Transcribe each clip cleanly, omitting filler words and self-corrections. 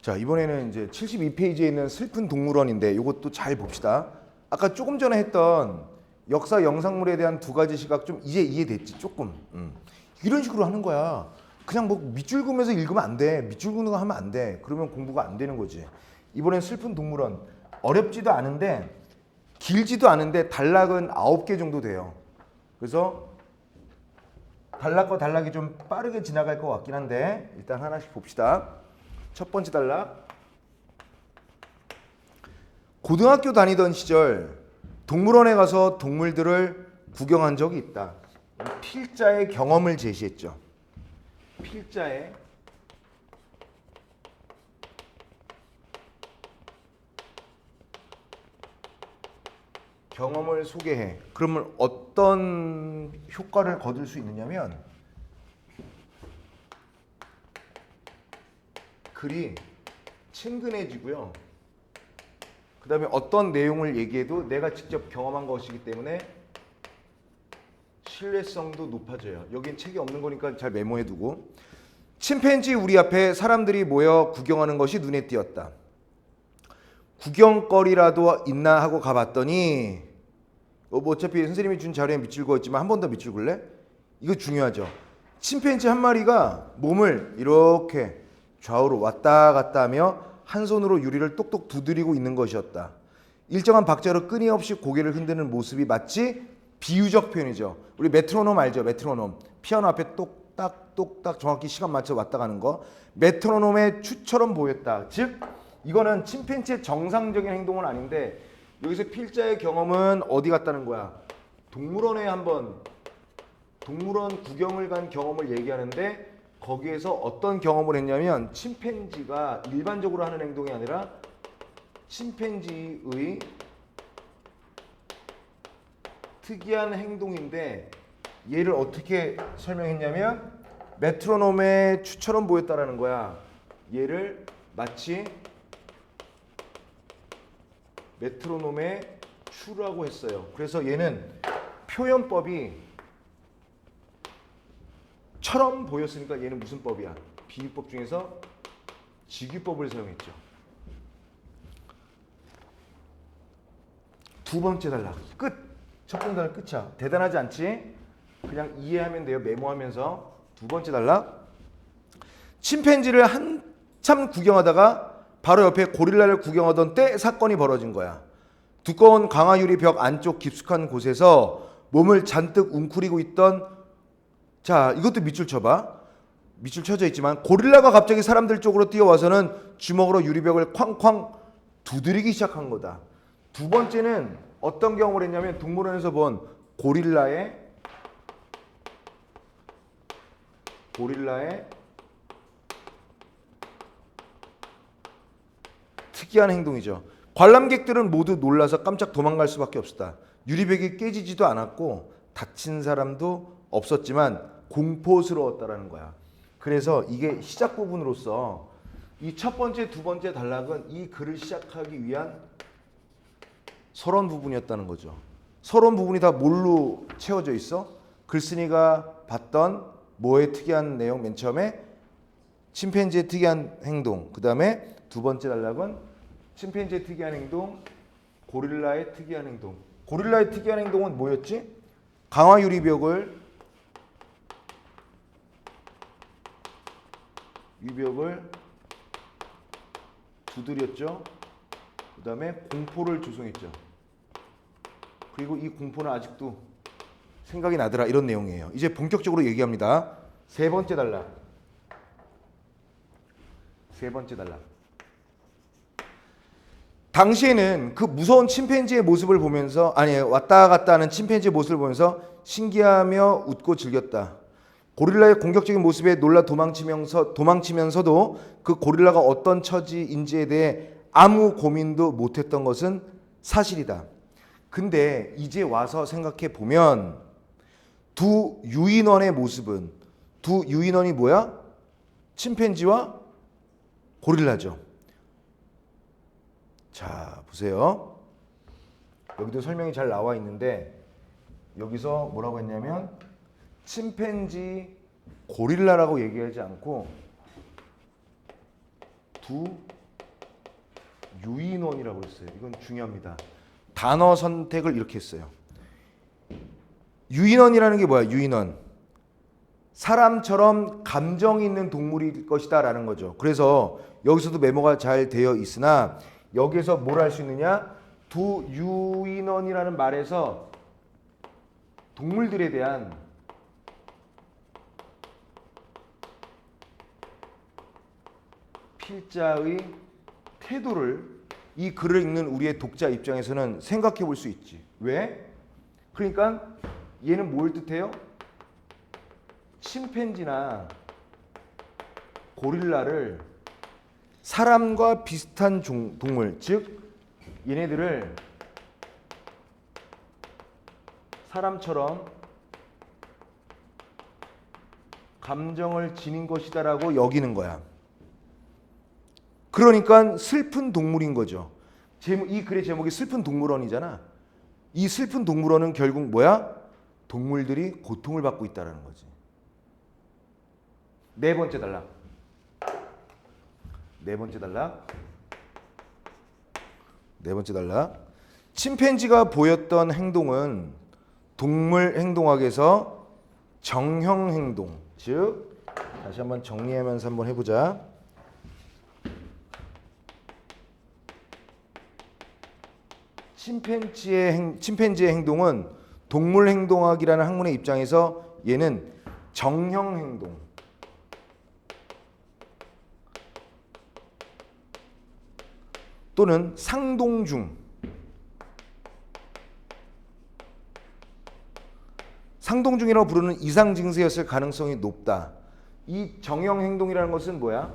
자, 이번에는 이제 72페이지에 있는 슬픈 동물원인데 이것도 잘 봅시다. 아까 조금 전에 했던 역사 영상물에 대한 두 가지 시각 좀 이제 이해됐지 조금. 이런 식으로 하는 거야. 그냥 뭐 밑줄 그으면서 읽으면 안 돼. 밑줄 그는 거 하면 안 돼. 그러면 공부가 안 되는 거지. 이번엔 슬픈 동물원 어렵지도 않은데 길지도 않은데 단락은 9개 정도 돼요. 그래서 단락과 단락이 좀 빠르게 지나갈 것 같긴 한데 일단 하나씩 봅시다. 첫 번째 단락. 고등학교 다니던 시절 동물원에 가서 동물들을 구경한 적이 있다. 필자의 경험을 제시했죠. 필자의 경험을 소개해. 그러면 어떤 효과를 거둘 수 있느냐면 글이 친근해지고요. 그 다음에 어떤 내용을 얘기해도 내가 직접 경험한 것이기 때문에 신뢰성도 높아져요. 여긴 책이 없는 거니까 잘 메모해두고. 침팬지 우리 앞에 사람들이 모여 구경하는 것이 눈에 띄었다. 구경거리라도 있나 하고 가봤더니 뭐 어차피 선생님이 준 자료에 밑줄 그었지만 한 번 더 밑줄 그을래? 이거 중요하죠. 침팬지 한 마리가 몸을 이렇게 좌우로 왔다 갔다 하며 한 손으로 유리를 똑똑 두드리고 있는 것이었다. 일정한 박자로 끊임없이 고개를 흔드는 모습이 마치 비유적 표현이죠. 우리 메트로놈 알죠? 메트로놈. 피아노 앞에 똑딱 똑딱 정확히 시간 맞춰 왔다 가는 거. 메트로놈의 추처럼 보였다. 즉 이거는 침팬지의 정상적인 행동은 아닌데 여기서 필자의 경험은 어디 갔다는 거야? 동물원에 한번 동물원 구경을 간 경험을 얘기하는데 거기에서 어떤 경험을 했냐면 침팬지가 일반적으로 하는 행동이 아니라 침팬지의 특이한 행동인데 얘를 어떻게 설명했냐면 메트로놈의 추처럼 보였다라는 거야. 얘를 마치 메트로놈의 추라고 했어요. 그래서 얘는 표현법이 처럼 보였으니까 얘는 무슨 법이야? 비유법 중에서 직유법을 사용했죠. 두 번째 단락 끝. 첫 번째 단락 끝이야. 대단하지 않지? 그냥 이해하면 돼요. 메모하면서. 두 번째 단락. 침팬지를 한참 구경하다가 바로 옆에 고릴라를 구경하던 때 사건이 벌어진 거야. 두꺼운 강화유리 벽 안쪽 깊숙한 곳에서 몸을 잔뜩 웅크리고 있던, 자 이것도 밑줄 쳐봐. 밑줄 쳐져 있지만 고릴라가 갑자기 사람들 쪽으로 뛰어와서는 주먹으로 유리벽을 쾅쾅 두드리기 시작한 거다. 두 번째는 어떤 경험을 했냐면 동물원에서 본 고릴라의 특이한 행동이죠. 관람객들은 모두 놀라서 깜짝 도망갈 수밖에 없었다. 유리벽이 깨지지도 않았고 다친 사람도 없었지만 공포스러웠다라는 거야. 그래서 이게 시작 부분으로서 이 첫 번째, 두 번째 단락은 이 글을 시작하기 위한 서론 부분이었다는 거죠. 서론 부분이 다 뭘로 채워져 있어? 글쓴이가 봤던 뭐의 특이한 내용, 맨 처음에 침팬지의 특이한 행동, 그 다음에 두 번째 단락은 침팬지의 특이한 행동, 고릴라의 특이한 행동. 고릴라의 특이한 행동은 뭐였지? 강화 유리벽을 두드렸죠. 그 다음에 공포를 조성했죠. 그리고 이 공포는 아직도 생각이 나더라. 이런 내용이에요. 이제 본격적으로 얘기합니다. 세 번째 단락. 당시에는 그 무서운 침팬지의 모습을 보면서, 아니 왔다 갔다 하는 침팬지의 모습을 보면서 신기하며 웃고 즐겼다. 고릴라의 공격적인 모습에 놀라 도망치면서도 그 고릴라가 어떤 처지인지에 대해 아무 고민도 못했던 것은 사실이다. 근데 이제 와서 생각해 보면 두 유인원의 모습은, 두 유인원이 뭐야? 침팬지와 고릴라죠. 자, 보세요. 여기도 설명이 잘 나와 있는데 여기서 뭐라고 했냐면 침팬지 고릴라라고 얘기하지 않고 두 유인원이라고 했어요. 이건 중요합니다. 단어 선택을 이렇게 했어요. 유인원이라는 게 뭐야? 유인원. 사람처럼 감정이 있는 동물일 것이다 라는 거죠. 그래서 여기서도 메모가 잘 되어 있으나 여기에서 뭘 할 수 있느냐? 두 유인원이라는 말에서 동물들에 대한 필자의 태도를 이 글을 읽는 우리의 독자 입장에서는 생각해 볼 수 있지. 왜? 그러니까 얘는 뭘 뜻해요? 침팬지나 고릴라를 사람과 비슷한 동물, 즉 얘네들을 사람처럼 감정을 지닌 것이다라고 여기는 거야. 그러니까 슬픈 동물인 거죠. 이 글의 제목이 슬픈 동물원이잖아. 이 슬픈 동물원은 결국 뭐야? 동물들이 고통을 받고 있다는 거지. 네 번째 단락. 네 번째 단락. 침팬지가 보였던 행동은 동물 행동학에서 정형 행동, 즉 다시 한번 정리하면서 한번 해보자. 침팬지의 행동은 동물 행동학이라는 학문의 입장에서 얘는 정형 행동, 또는 상동중, 상동중이라고 부르는 이상 증세였을 가능성이 높다. 이 정형 행동이라는 것은 뭐야?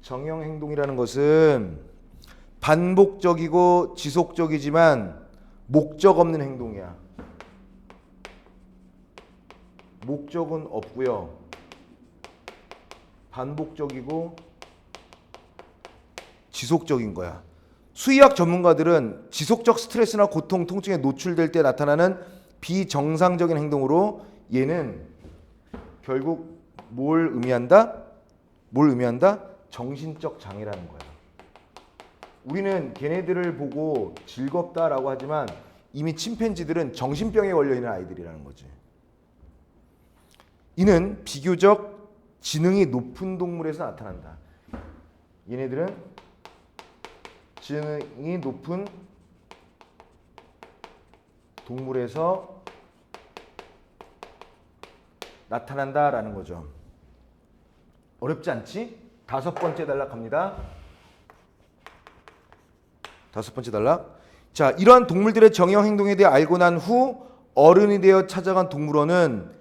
정형 행동이라는 것은 반복적이고 지속적이지만 목적 없는 행동이야. 목적은 없고요. 반복적이고 지속적인 거야. 수의학 전문가들은 지속적 스트레스나 고통, 통증에 노출될 때 나타나는 비정상적인 행동으로 얘는 결국 뭘 의미한다? 정신적 장애라는 거야. 우리는 걔네들을 보고 즐겁다라고 하지만 이미 침팬지들은 정신병에 걸려있는 아이들이라는 거지. 이는 비교적 지능이 높은 동물에서 나타난다. 얘네들은 지능이 높은 동물에서 나타난다라는 거죠. 어렵지 않지? 다섯 번째 단락 갑니다. 다섯 번째 단락. 자, 이러한 동물들의 정형 행동에 대해 알고 난 후 어른이 되어 찾아간 동물원은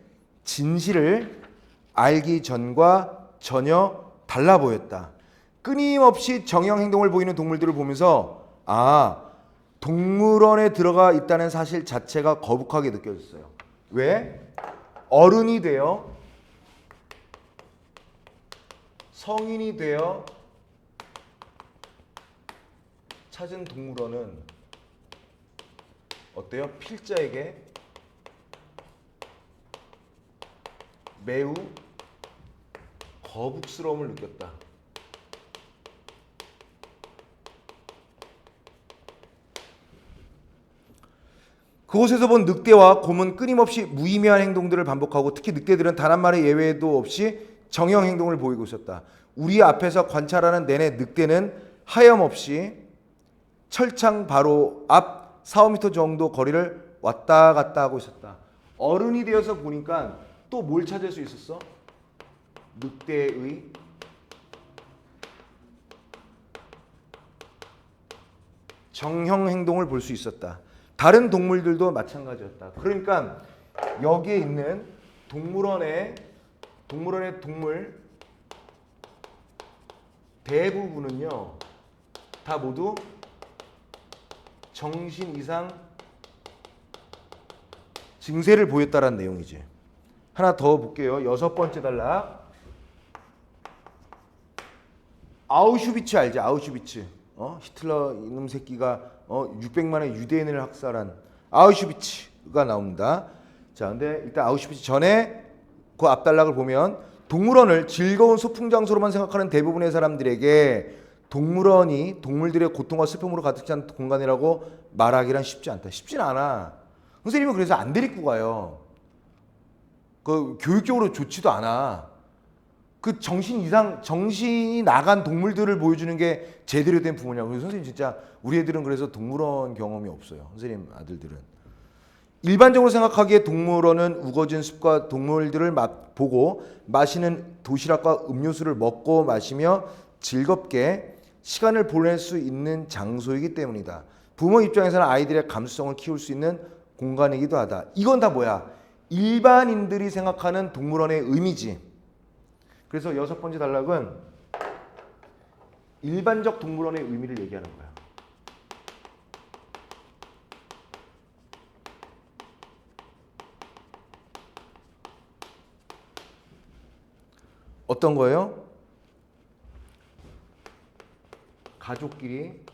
진실을 알기 전과 전혀 달라 보였다. 끊임없이 정형 행동을 보이는 동물들을 보면서 동물원에 들어가 있다는 사실 자체가 거북하게 느껴졌어요. 왜? 어른이 되어 성인이 되어 찾은 동물원은 어때요? 필자에게 매우 거북스러움을 느꼈다. 그곳에서 본 늑대와 곰은 끊임없이 무의미한 행동들을 반복하고 특히 늑대들은 단 한 마리 예외도 없이 정형 행동을 보이고 있었다. 우리 앞에서 관찰하는 내내 늑대는 하염없이 철창 바로 앞 4~5m 정도 거리를 왔다 갔다 하고 있었다. 어른이 되어서 보니까 또 뭘 찾을 수 있었어? 늑대의 정형 행동을 볼 수 있었다. 다른 동물들도 마찬가지였다. 그러니까 여기에 있는 동물원의 동물 대부분은요 다 모두 정신 이상 증세를 보였다라는 내용이지. 하나 더 볼게요. 여섯 번째 단락. 아우슈비츠 알지? 아우슈비츠. 히틀러 이놈 새끼가 600만의 유대인을 학살한 아우슈비츠가 나옵니다. 자, 근데 일단 아우슈비츠 전에 그 앞단락을 보면 동물원을 즐거운 소풍 장소로만 생각하는 대부분의 사람들에게 동물원이 동물들의 고통과 슬픔으로 가득 찬 공간이라고 말하기란 쉽지 않다. 쉽진 않아. 선생님은 그래서 안 데리고 가요. 그 교육적으로 좋지도 않아. 그 정신이 나간 동물들을 보여주는 게 제대로 된 부모냐고. 선생님 진짜 우리 애들은 그래서 동물원 경험이 없어요. 선생님 아들들은. 일반적으로 생각하기에 동물원은 우거진 숲과 동물들을 보고 마시는 도시락과 음료수를 먹고 마시며 즐겁게 시간을 보낼 수 있는 장소이기 때문이다. 부모 입장에서는 아이들의 감수성을 키울 수 있는 공간이기도 하다. 이건 다 뭐야? 일반인들이 생각하는 동물원의 의미지. 그래서 6번째 단락은 일반적 동물원의 의미를 얘기하는 거야. 어떤 거예요? 가족끼리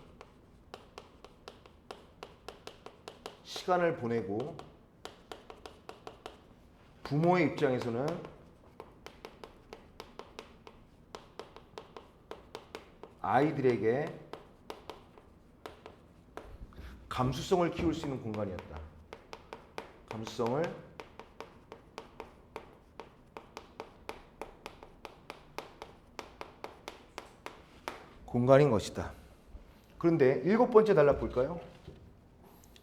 시간을 보내고 부모의 입장에서는 아이들에게 감수성을 키울 수 있는 공간이었다. 감수성을 공간인 것이다. 그런데 7번째 단락 볼까요?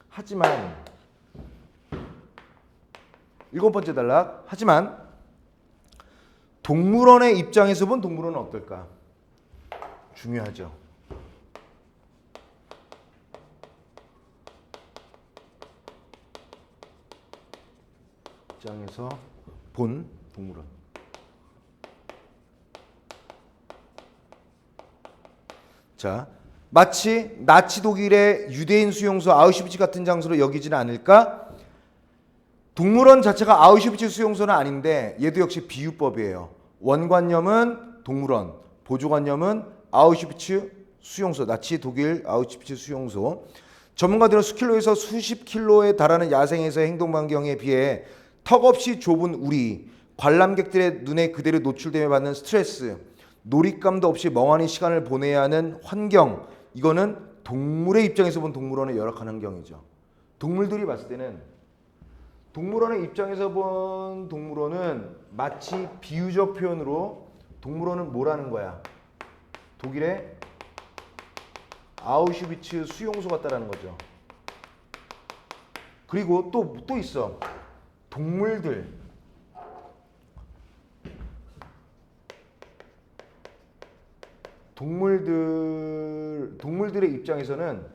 하지만 7번째 단락. 하지만 동물원의 입장에서 본 동물원은 어떨까? 중요하죠. 입장에서 본 동물원. 자, 마치 나치 독일의 유대인 수용소 아우슈비츠 같은 장소로 여기지는 않을까? 동물원 자체가 아우슈비츠 수용소는 아닌데 얘도 역시 비유법이에요. 원관념은 동물원, 보조관념은 아우슈비츠 수용소, 나치 독일 아우슈비츠 수용소. 전문가들은 수킬로에서 수십 킬로에 달하는 야생에서의 행동 반경에 비해 턱없이 좁은 우리, 관람객들의 눈에 그대로 노출되며 받는 스트레스, 놀잇감도 없이 멍하니 시간을 보내야 하는 환경, 이거는 동물의 입장에서 본 동물원의 열악한 환경이죠. 동물들이 봤을 때는, 동물원의 입장에서 본 동물원은 마치 비유적 표현으로 동물원은 뭐라는 거야? 독일의 아우슈비츠 수용소 같다라는 거죠. 그리고 또 있어. 동물들의 입장에서는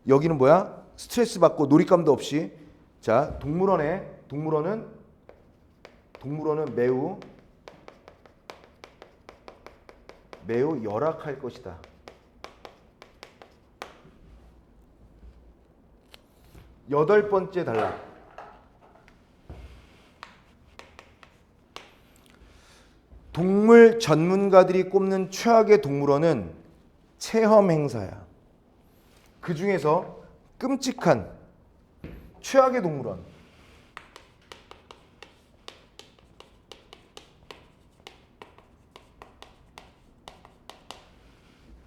여기는 뭐야? 스트레스 받고 놀잇감도 없이, 자, 동물원은 매우 열악할 것이다. 여덟 번째 단락. 동물 전문가들이 꼽는 최악의 동물원은 체험 행사야. 그 중에서 끔찍한 최악의 동물원.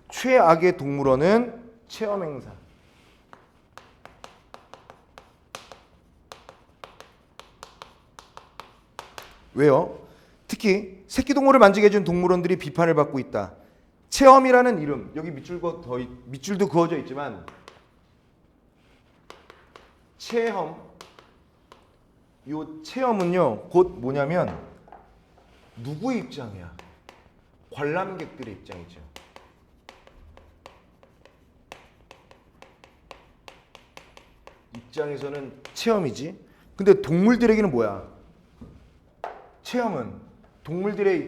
최악의 동물원은 체험 행사. 왜요? 특히 새끼동물을 만지게 해준 동물원들이 비판을 받고 있다. 체험이라는 이름, 여기 밑줄도 그어져 있지만 이 체험은요 곧 뭐냐면 누구의 입장이야? 관람객들의 입장이죠. 입장에서는 체험이지. 근데 동물들에게는 뭐야? 체험은 동물들의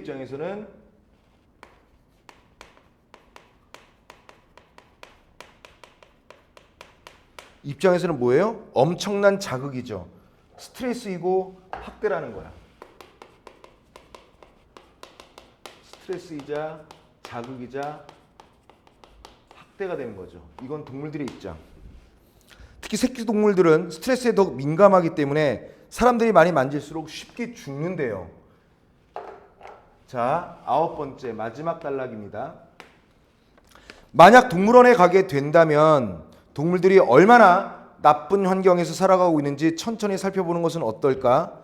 입장에서는 뭐예요? 엄청난 자극이죠. 스트레스이고 학대라는 거야. 스트레스이자 자극이자 학대가 되는 거죠. 이건 동물들의 입장. 특히 새끼 동물들은 스트레스에 더욱 민감하기 때문에 사람들이 많이 만질수록 쉽게 죽는데요. 자, 9번째 마지막 단락입니다. 만약 동물원에 가게 된다면 동물들이 얼마나 나쁜 환경에서 살아가고 있는지 천천히 살펴보는 것은 어떨까?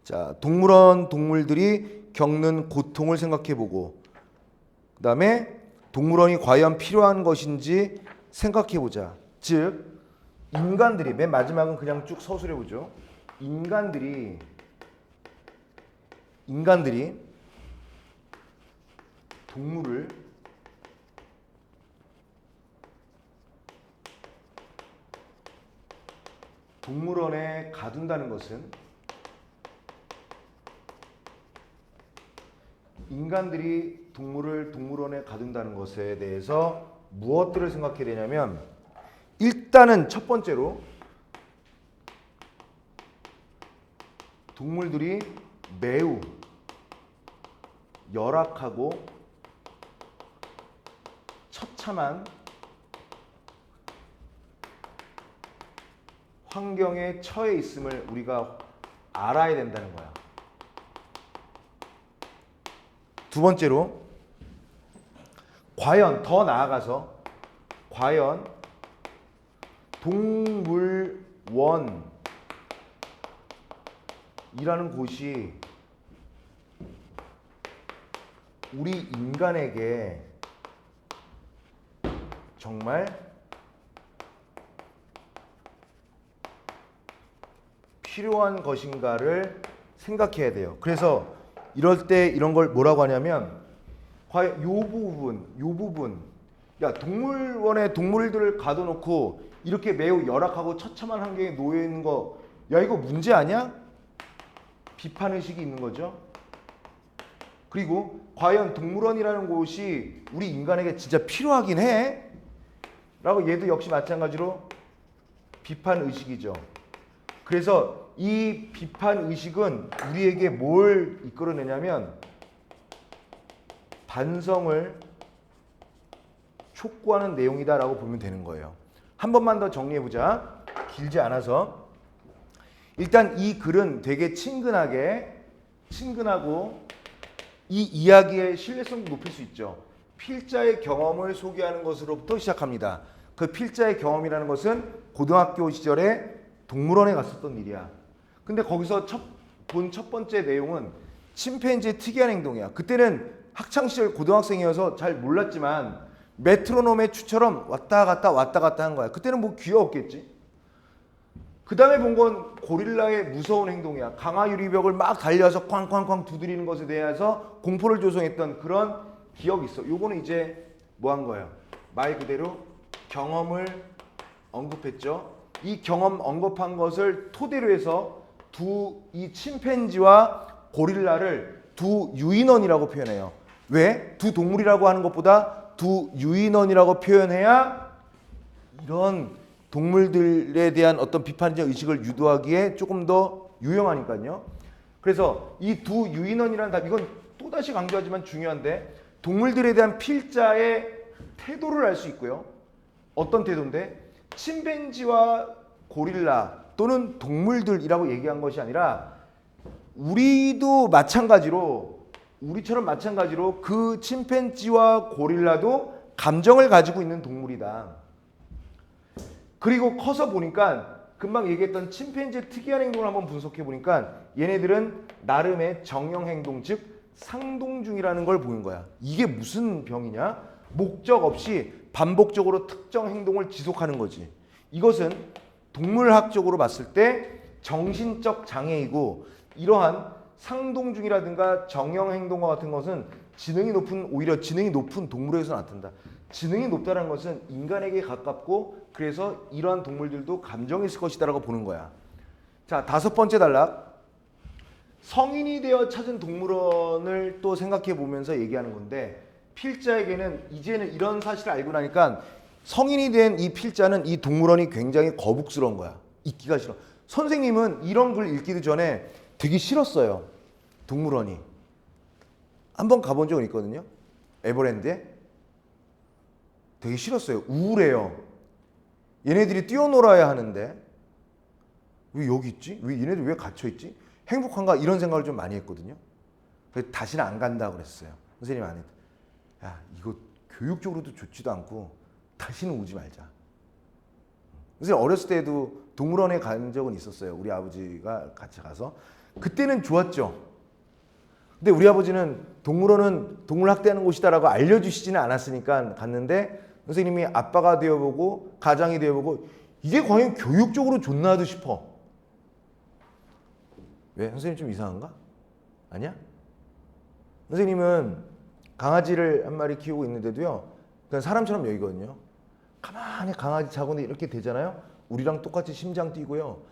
자, 동물원 동물들이 겪는 고통을 생각해보고, 그 다음에 동물원이 과연 필요한 것인지 생각해보자. 즉, 인간들이, 맨 마지막은 그냥 쭉 서술해보죠. 인간들이 동물을 동물원에 가둔다는 것은 인간들이 동물을 동물원에 가둔다는 것에 대해서 무엇들을 생각해야 되냐면, 일단은 첫 번째로 동물들이 매우 열악하고 처참한 환경에 처해 있음을 우리가 알아야 된다는 거야. 두 번째로, 과연 더 나아가서 과연 동물원이라는 곳이 우리 인간에게 정말 필요한 것인가를 생각해야 돼요. 그래서 이럴 때 이런 걸 뭐라고 하냐면, 과연 요 부분, 야, 동물원에 동물들을 가둬놓고 이렇게 매우 열악하고 처참한 환경에 놓여 있는 거, 야, 이거 문제 아니야? 비판 의식이 있는 거죠. 그리고 과연 동물원이라는 곳이 우리 인간에게 진짜 필요하긴 해? 라고 얘도 역시 마찬가지로 비판 의식이죠. 그래서 이 비판 의식은 우리에게 뭘 이끌어내냐면 반성을 촉구하는 내용이다라고 보면 되는 거예요. 한 번만 더 정리해보자. 길지 않아서. 일단 이 글은 되게 친근하고 이 이야기의 신뢰성도 높일 수 있죠. 필자의 경험을 소개하는 것으로부터 시작합니다. 그 필자의 경험이라는 것은 고등학교 시절에 동물원에 갔었던 일이야. 근데 거기서 본 첫 번째 내용은 침팬지의 특이한 행동이야. 그때는 학창시절 고등학생이어서 잘 몰랐지만 메트로놈의 추처럼 왔다 갔다 한 거야. 그때는 뭐 귀여웠겠지. 그 다음에 본 건 고릴라의 무서운 행동이야. 강화 유리벽을 막 달려서 쾅쾅쾅 두드리는 것에 대해서 공포를 조성했던 그런 기억이 있어. 요거는 이제 뭐 한 거예요? 말 그대로 경험을 언급했죠. 이 경험 언급한 것을 토대로 해서 이 침팬지와 고릴라를 두 유인원이라고 표현해요. 왜? 두 동물이라고 하는 것보다 두 유인원이라고 표현해야 이런 동물들에 대한 어떤 비판적 의식을 유도하기에 조금 더 유용하니까요. 그래서 이 두 유인원이라는 답, 이건 또다시 강조하지만 중요한데, 동물들에 대한 필자의 태도를 알 수 있고요. 어떤 태도인데, 침팬지와 고릴라 또는 동물들이라고 얘기한 것이 아니라 우리처럼 마찬가지로 그 침팬지와 고릴라도 감정을 가지고 있는 동물이다. 그리고 커서 보니까 금방 얘기했던 침팬지의 특이한 행동을 한번 분석해 보니까 얘네들은 나름의 정형 행동, 즉 상동중이라는 걸 보는 거야. 이게 무슨 병이냐? 목적 없이 반복적으로 특정 행동을 지속하는 거지. 이것은 동물학적으로 봤을 때 정신적 장애이고, 이러한 상동중이라든가 정형 행동과 같은 것은 오히려 지능이 높은 동물에서 나타난다. 지능이 높다는 것은 인간에게 가깝고, 그래서 이러한 동물들도 감정이 있을 것이다라고 보는 거야. 자, 다섯 번째 단락. 성인이 되어 찾은 동물원을 또 생각해 보면서 얘기하는 건데, 필자에게는 이제는 이런 사실을 알고 나니까 성인이 된 이 필자는 이 동물원이 굉장히 거북스러운 거야. 읽기가 싫어. 선생님은 이런 글 읽기도 전에 되게 싫었어요. 동물원이. 한번 가본 적은 있거든요. 에버랜드에. 되게 싫었어요. 우울해요. 얘네들이 뛰어놀아야 하는데 왜 여기 있지? 얘네들 왜 갇혀있지? 행복한가? 이런 생각을 좀 많이 했거든요. 그래서 다시는 안 간다고 그랬어요. 선생님 안 했다. 야, 이거 교육적으로도 좋지도 않고 다시는 오지 말자. 그래서 어렸을 때도 동물원에 간 적은 있었어요. 우리 아버지가 같이 가서. 그때는 좋았죠. 근데 우리 아버지는 동물원은 동물 학대하는 곳이다라고 알려주시지는 않았으니까 갔는데 선생님이 아빠가 되어보고 가장이 되어보고 이게 과연 교육적으로 좋나도 싶어. 왜? 선생님 좀 이상한가? 아니야? 선생님은 강아지를 한 마리 키우고 있는데도요, 그냥 사람처럼 여기거든요. 가만히 강아지 자고 이렇게 되잖아요. 우리랑 똑같이 심장 뛰고요.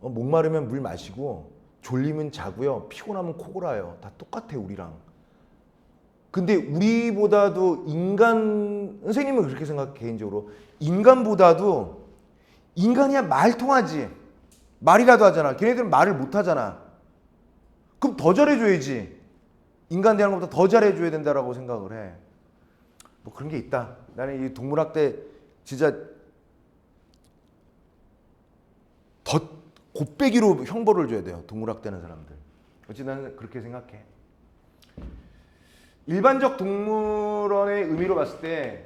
목마르면 물 마시고 졸리면 자고요. 피곤하면 코 골아요. 다 똑같아 우리랑. 근데 우리보다도 선생님은 그렇게 생각해 개인적으로. 인간보다도 인간이야 말 통하지. 말이라도 하잖아. 걔네들은 말을 못 하잖아. 그럼 더 잘해줘야지. 인간 대하는 것보다 더 잘해줘야 된다라고 생각을 해. 뭐 그런 게 있다. 나는 이 동물학대 진짜 더 곱빼기로 형벌을 줘야 돼요. 동물학대하는 사람들. 어찌 나는 그렇게 생각해. 일반적 동물원의 의미로 봤을 때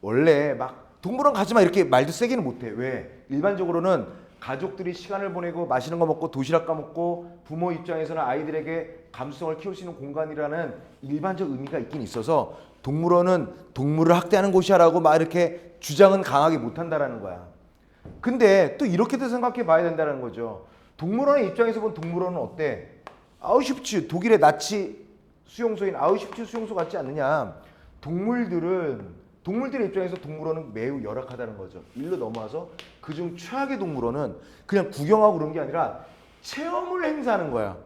원래 막 동물원 가지 마 이렇게 말도 세게는 못해. 왜? 일반적으로는 가족들이 시간을 보내고 맛있는 거 먹고 도시락 까먹고 부모 입장에서는 아이들에게 감수성을 키울 수 있는 공간이라는 일반적 의미가 있긴 있어서 동물원은 동물을 학대하는 곳이야라고 막 이렇게 주장은 강하게 못한다라는 거야. 근데 또 이렇게도 생각해 봐야 된다는 거죠. 동물원의 입장에서 본 동물원은 어때? 아우슈비츠 독일의 나치 수용소인 아우슈비츠 수용소 같지 않느냐. 동물들의 입장에서 동물원은 매우 열악하다는 거죠. 일로 넘어와서 그중 최악의 동물원은 그냥 구경하고 그런 게 아니라 체험을 행사하는 거야.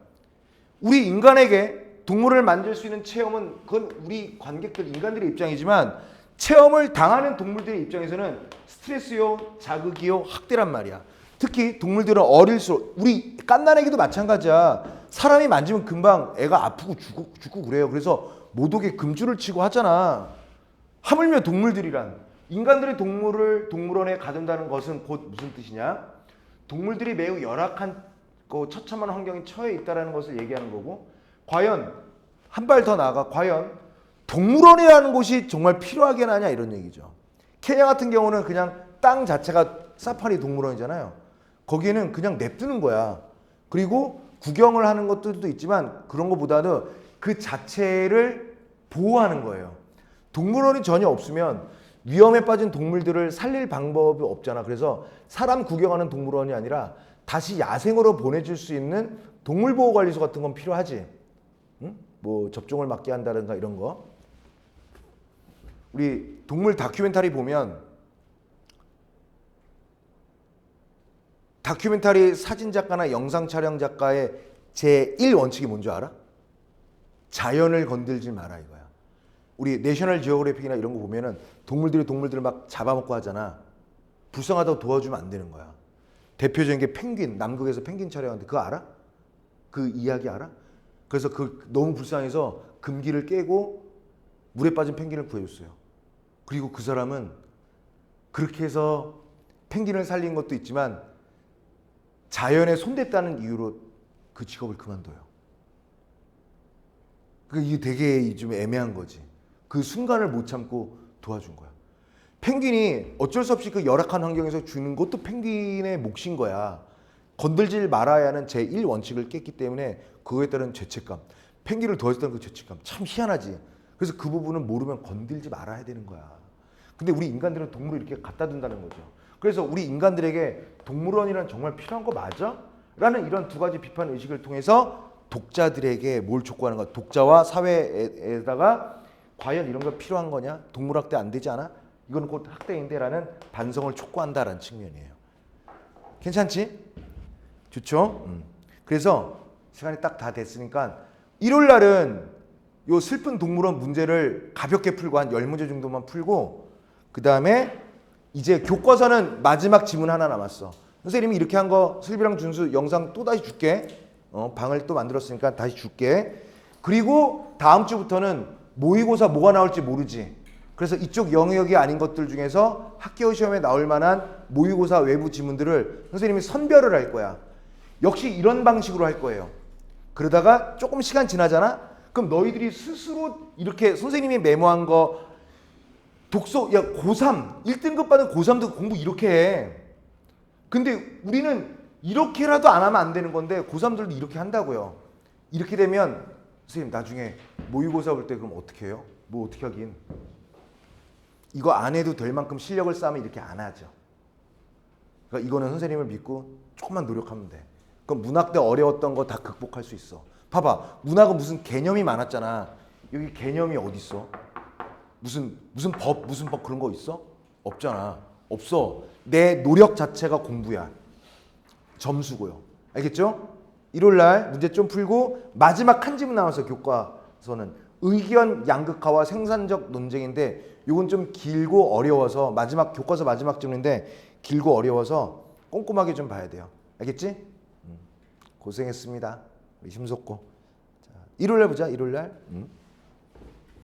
우리 인간에게 동물을 만질 수 있는 체험은 그건 우리 관객들 인간들의 입장이지만 체험을 당하는 동물들의 입장에서는 스트레스요, 자극이요, 학대란 말이야. 특히 동물들은 어릴수록 우리 갓난아기도 마찬가지야. 사람이 만지면 금방 애가 아프고 죽고 그래요. 그래서 못 오게 금줄을 치고 하잖아. 하물며 동물들이란 인간들이 동물원에 가둔다는 것은 곧 무슨 뜻이냐? 동물들이 매우 열악한 처참한 환경에 처해 있다는 것을 얘기하는 거고 과연 한 발 더 나아가 과연 동물원이라는 곳이 정말 필요하긴 하냐 이런 얘기죠. 케냐 같은 경우는 그냥 땅 자체가 사파리 동물원이잖아요. 거기에는 그냥 냅두는 거야. 그리고 구경을 하는 것들도 있지만 그런 것보다는 그 자체를 보호하는 거예요. 동물원이 전혀 없으면 위험에 빠진 동물들을 살릴 방법이 없잖아. 그래서 사람 구경하는 동물원이 아니라 다시 야생으로 보내줄 수 있는 동물보호관리소 같은 건 필요하지. 응? 뭐 접종을 막게 한다든가 이런 거. 우리 동물 다큐멘터리 보면 다큐멘터리 사진작가나 영상촬영작가의 제1원칙이 뭔지 알아? 자연을 건들지 마라 이거야. 우리 내셔널 지오그래픽이나 이런 거 보면은 동물들을 막 잡아먹고 하잖아. 불쌍하다고 도와주면 안 되는 거야. 대표적인 게 펭귄, 남극에서 펭귄 촬영하는데 그거 알아? 그 이야기 알아? 그래서 너무 불쌍해서 금기를 깨고 물에 빠진 펭귄을 구해줬어요. 그리고 그 사람은 그렇게 해서 펭귄을 살린 것도 있지만 자연에 손댔다는 이유로 그 직업을 그만둬요. 이게 되게 좀 애매한 거지. 그 순간을 못 참고 도와준 거야. 펭귄이 어쩔 수 없이 그 열악한 환경에서 주는 것도 펭귄의 몫인 거야. 건들지 말아야 하는 제1원칙을 깼기 때문에 그거에 따른 죄책감. 펭귄을 도와줬다는 그 죄책감. 참 희한하지. 그래서 그 부분은 모르면 건들지 말아야 되는 거야. 근데 우리 인간들은 동물을 이렇게 갖다 둔다는 거죠. 그래서 우리 인간들에게 동물원이란 정말 필요한 거 맞아? 라는 이런 두 가지 비판 의식을 통해서 독자들에게 뭘 촉구하는 거야. 독자와 사회에다가 과연 이런 거 필요한 거냐? 동물학대 안 되지 않아? 이거는 곧 학대인데 라는 반성을 촉구한다라는 측면이에요. 괜찮지? 좋죠? 그래서 시간이 딱 다 됐으니까 일요일 날은 요 슬픈 동물원 문제를 가볍게 풀고 한 10문제 정도만 풀고 그 다음에 이제 교과서는 마지막 지문 하나 남았어. 선생님이 이렇게 한 거 슬비랑 준수 영상 또 다시 줄게. 방을 또 만들었으니까 다시 줄게. 그리고 다음 주부터는 모의고사 뭐가 나올지 모르지. 그래서 이쪽 영역이 아닌 것들 중에서 학교 시험에 나올 만한 모의고사 외부 지문들을 선생님이 선별을 할 거야. 역시 이런 방식으로 할 거예요. 그러다가 조금 시간 지나잖아? 그럼 너희들이 스스로 이렇게 선생님이 메모한 거 독서 야 고3 1등급 받은 고3도 공부 이렇게 해. 근데 우리는 이렇게라도 안 하면 안 되는 건데 고3들도 이렇게 한다고요. 이렇게 되면 선생님 나중에 모의고사 볼 때 그럼 어떻게 해요? 뭐 어떻게 하긴. 이거 안 해도 될 만큼 실력을 쌓으면 이렇게 안 하죠. 그러니까 이거는 선생님을 믿고 조금만 노력하면 돼. 그럼 문학 때 어려웠던 거 다 극복할 수 있어. 봐봐. 문학은 무슨 개념이 많았잖아. 여기 개념이 어디 있어? 무슨 법 그런 거 있어? 없잖아. 없어. 내 노력 자체가 공부야. 점수고요. 알겠죠? 일요일 날 문제 좀 풀고 마지막 한 지문 남았어. 교과서는 의견 양극화와 생산적 논쟁인데 이건 좀 길고 어려워서 마지막 교과서 마지막 질문인데 길고 어려워서 꼼꼼하게 좀 봐야 돼요. 알겠지? 고생했습니다. 우리 심석고. 자, 일요일 날 보자. 일요일 날.